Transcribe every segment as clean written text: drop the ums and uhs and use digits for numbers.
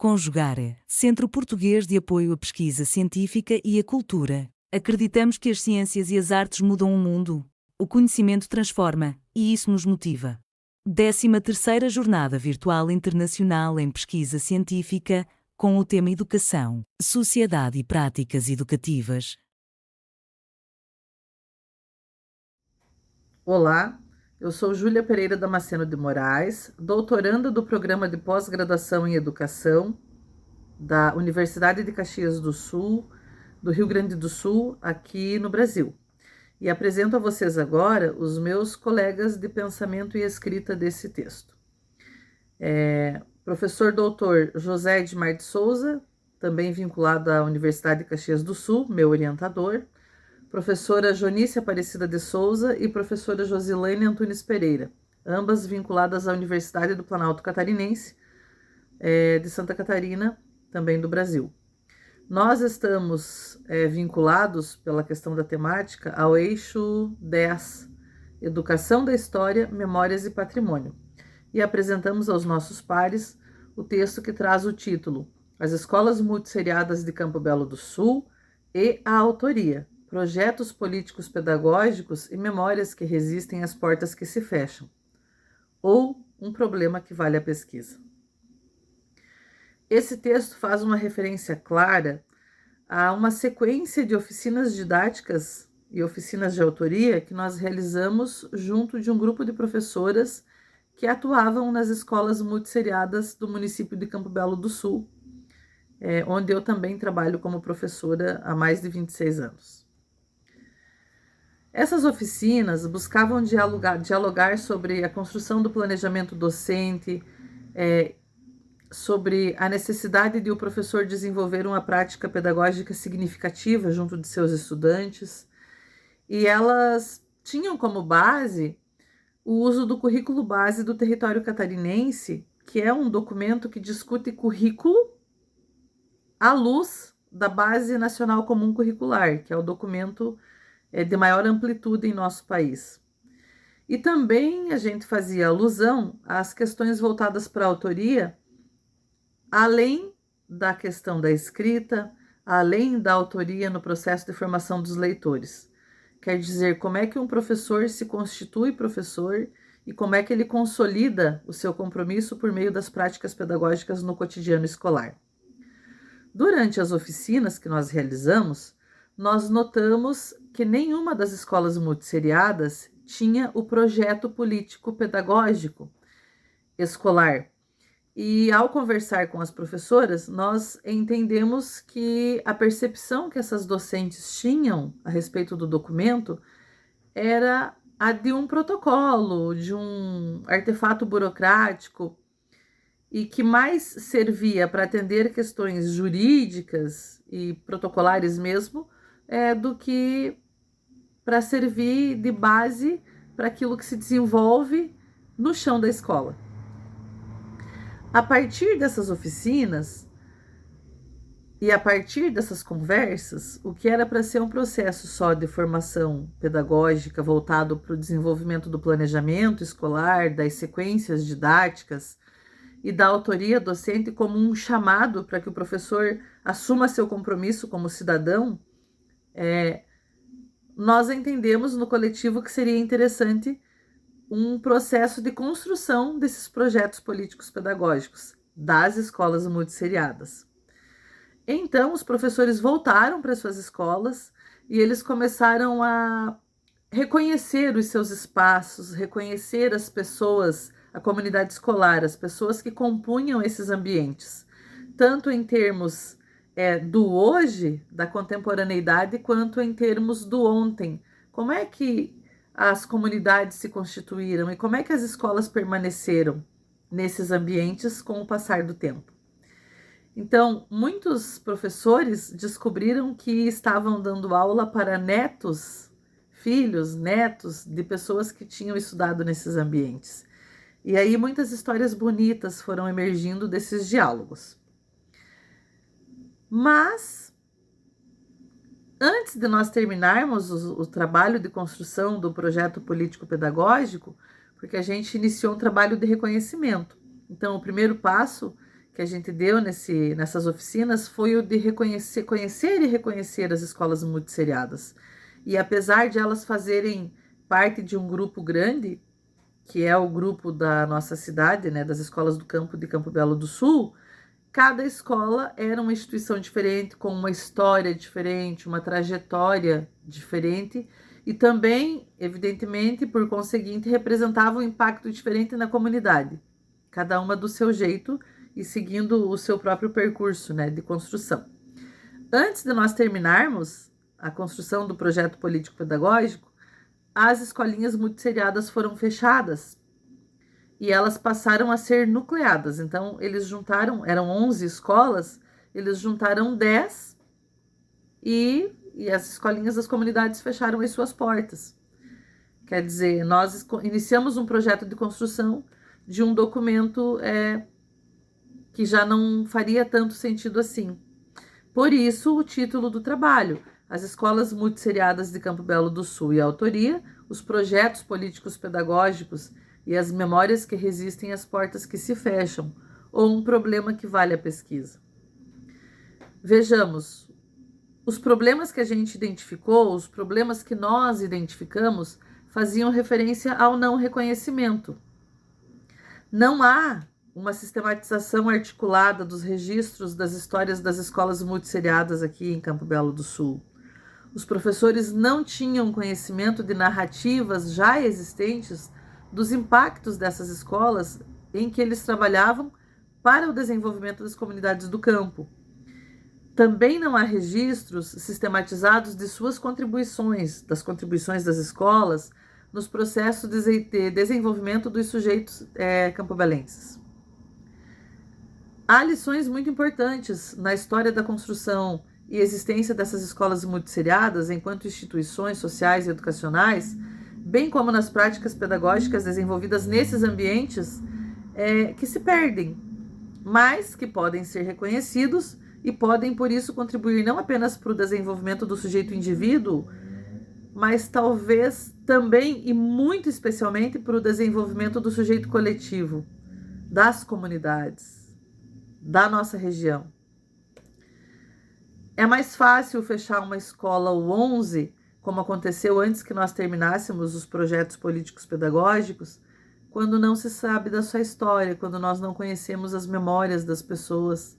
Conjugare, Centro Português de Apoio à Pesquisa Científica e à Cultura. Acreditamos que as ciências e as artes mudam o mundo. O conhecimento transforma, e isso nos motiva. 13ª Jornada Virtual Internacional em Pesquisa Científica, com o tema Educação, Sociedade e Práticas Educativas. Olá, eu sou Júlia Pereira Damasceno de Moraes, doutoranda do Programa de Pós-Graduação em Educação da Universidade de Caxias do Sul, do Rio Grande do Sul, aqui no Brasil. E apresento a vocês agora os meus colegas de pensamento e escrita desse texto. Professor doutor José Edmar de Souza, também vinculado à Universidade de Caxias do Sul, meu orientador, professora Jonice Aparecida de Souza e professora Josilene Antunes Pereira, ambas vinculadas à Universidade do Planalto Catarinense, de Santa Catarina, também do Brasil. Nós estamos vinculados, pela questão da temática, ao eixo 10, Educação da História, Memórias e Patrimônio, e apresentamos aos nossos pares o texto que traz o título As Escolas Multisseriadas de Campo Belo do Sul e a autoria, Projetos Políticos Pedagógicos e Memórias que Resistem às Portas que se Fecham, ou Um Problema que Vale a Pesquisa. Esse texto faz uma referência clara a uma sequência de oficinas didáticas e oficinas de autoria que nós realizamos junto de um grupo de professoras que atuavam nas escolas multisseriadas do município de Campo Belo do Sul, onde eu também trabalho como professora há mais de 26 anos. Essas oficinas buscavam dialogar sobre a construção do planejamento docente, sobre a necessidade de o professor desenvolver uma prática pedagógica significativa junto de seus estudantes, e elas tinham como base o uso do currículo base do território catarinense, que é um documento que discute currículo à luz da Base Nacional Comum Curricular, que é o documento de maior amplitude em nosso país. E também a gente fazia alusão às questões voltadas para a autoria, além da questão da escrita, além da autoria no processo de formação dos leitores. Quer dizer, como é que um professor se constitui professor e como é que ele consolida o seu compromisso por meio das práticas pedagógicas no cotidiano escolar. Durante as oficinas que nós realizamos, nós notamos que nenhuma das escolas multisseriadas tinha o projeto político pedagógico escolar. E ao conversar com as professoras, nós entendemos que a percepção que essas docentes tinham a respeito do documento era a de um protocolo, de um artefato burocrático, e que mais servia para atender questões jurídicas e protocolares mesmo, do que para servir de base para aquilo que se desenvolve no chão da escola. A partir dessas oficinas e a partir dessas conversas, o que era para ser um processo só de formação pedagógica voltado para o desenvolvimento do planejamento escolar, das sequências didáticas e da autoria docente como um chamado para que o professor assuma seu compromisso como cidadão, nós entendemos no coletivo que seria interessante um processo de construção desses projetos políticos pedagógicos das escolas multisseriadas. Então, os professores voltaram para suas escolas e eles começaram a reconhecer os seus espaços, reconhecer as pessoas, a comunidade escolar, as pessoas que compunham esses ambientes, tanto em termos do hoje, da contemporaneidade, quanto em termos do ontem. Como é que as comunidades se constituíram e como é que as escolas permaneceram nesses ambientes com o passar do tempo? Então, muitos professores descobriram que estavam dando aula para filhos, netos de pessoas que tinham estudado nesses ambientes. E aí muitas histórias bonitas foram emergindo desses diálogos. Mas, antes de nós terminarmos o trabalho de construção do projeto político-pedagógico, porque a gente iniciou um trabalho de reconhecimento. Então, o primeiro passo que que a gente deu nessas oficinas foi o de conhecer e reconhecer as escolas multisseriadas. E apesar de elas fazerem parte de um grupo grande, que é o grupo da nossa cidade, né, das escolas do campo de Campo Belo do Sul, cada escola era uma instituição diferente, com uma história diferente, uma trajetória diferente, e também, evidentemente, por conseguinte, representava um impacto diferente na comunidade, cada uma do seu jeito e seguindo o seu próprio percurso, né, de construção. Antes de nós terminarmos a construção do projeto político-pedagógico, as escolinhas multisseriadas foram fechadas e elas passaram a ser nucleadas. Então, eles juntaram, eram 11 escolas, eles juntaram 10 e as escolinhas das comunidades fecharam as suas portas. Quer dizer, nós iniciamos um projeto de construção de um documento que já não faria tanto sentido assim. Por isso, o título do trabalho: As Escolas Multisseriadas de Campo Belo do Sul e a autoria, os projetos políticos pedagógicos e as memórias que resistem às portas que se fecham, ou um problema que vale a pesquisa. Vejamos, os problemas que a gente identificou, os problemas que nós identificamos, faziam referência ao não reconhecimento. Não há uma sistematização articulada dos registros das histórias das escolas multisseriadas aqui em Campo Belo do Sul. Os professores não tinham conhecimento de narrativas já existentes dos impactos dessas escolas em que eles trabalhavam para o desenvolvimento das comunidades do campo. Também não há registros sistematizados de suas contribuições, das contribuições das escolas, nos processos de desenvolvimento dos sujeitos campobelenses. Há lições muito importantes na história da construção e existência dessas escolas multisseriadas enquanto instituições sociais e educacionais, bem como nas práticas pedagógicas desenvolvidas nesses ambientes que se perdem, mas que podem ser reconhecidos e podem, por isso, contribuir não apenas para o desenvolvimento do sujeito indivíduo, mas talvez também e muito especialmente para o desenvolvimento do sujeito coletivo, das comunidades, da nossa região. É mais fácil fechar uma escola ou 11, como aconteceu antes que nós terminássemos os projetos políticos pedagógicos, quando não se sabe da sua história, quando nós não conhecemos as memórias das pessoas,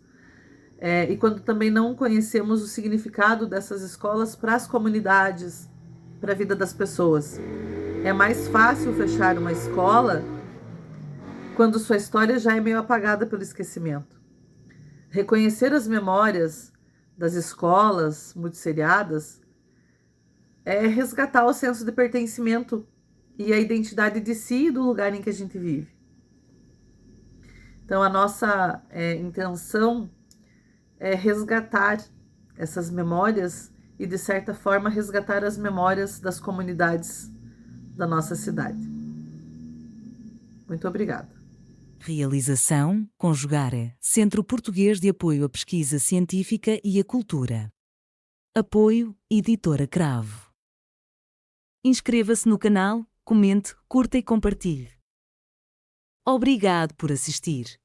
e quando também não conhecemos o significado dessas escolas para as comunidades, para a vida das pessoas. É mais fácil fechar uma escola quando sua história já é meio apagada pelo esquecimento. Reconhecer as memórias das escolas multisseriadas é resgatar o senso de pertencimento e a identidade de si e do lugar em que a gente vive. Então, a nossa intenção é resgatar essas memórias e, de certa forma, resgatar as memórias das comunidades da nossa cidade. Muito obrigada. Realização: Conjugare, Centro Português de Apoio à Pesquisa Científica e à Cultura. Apoio: Editora Cravo. Inscreva-se no canal, comente, curta e compartilhe. Obrigado por assistir.